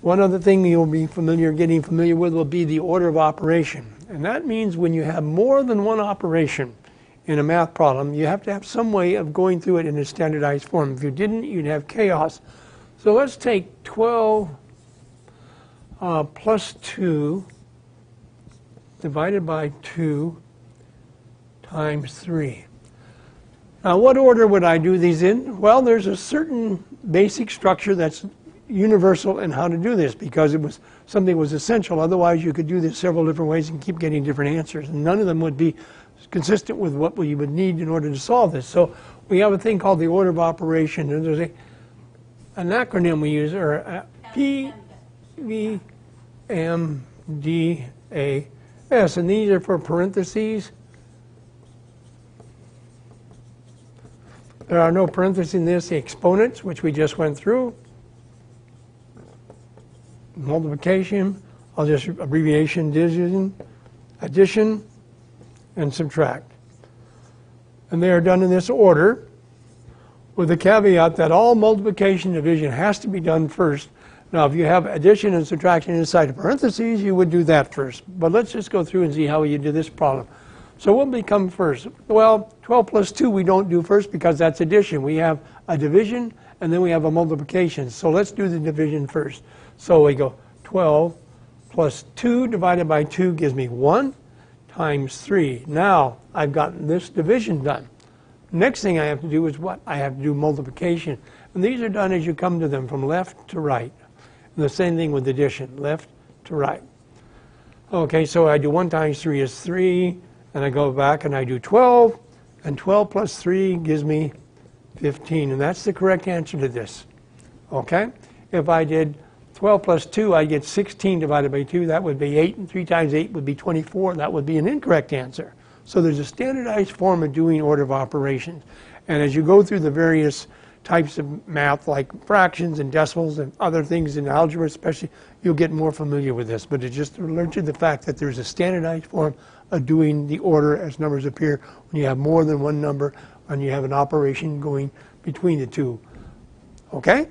One other thing you'll be getting familiar with will be the order of operation. And that means when you have more than one operation in a math problem, you have to have some way of going through it in a standardized form. If you didn't, you'd have chaos. So let's take 12 plus 2 divided by 2 times 3. Now, what order would I do these in? Well, there's a certain basic structure that's universal in how to do this, because it was something was essential. Otherwise, you could do this several different ways and keep getting different answers, and none of them would be consistent with what you would need in order to solve this. So we have a thing called the order of operation, and there's an acronym we use, or PVMDAS, and these are for parentheses. There are no parentheses in this. The exponents, which we just went through. Multiplication, I'll just abbreviation, division, addition, and subtract. And they are done in this order, with the caveat that all multiplication and division has to be done first. Now, if you have addition and subtraction inside the parentheses, you would do that first. But let's just go through and see how you do this problem. So what will come first? Well, 12 plus 2 we don't do first because that's addition. We have a division and then we have a multiplication. So let's do the division first. So we go 12 plus 2 divided by 2 gives me 1 times 3. Now I've gotten this division done. Next thing I have to do is what? I have to do multiplication. And these are done as you come to them from left to right. And the same thing with addition, left to right. Okay, so I do 1 times 3 is 3. And I go back and I do 12. And 12 plus 3 gives me 15. And that's the correct answer to this. Okay? If I did 12 plus 2, I get 16 divided by 2. That would be 8. And 3 times 8 would be 24. That would be an incorrect answer. So there's a standardized form of doing order of operations. And as you go through the various types of math, like fractions and decimals and other things in algebra especially, you'll get more familiar with this. But it just alerts you to the fact that there's a standardized form of doing the order as numbers appear when you have more than one number and you have an operation going between the two. Okay?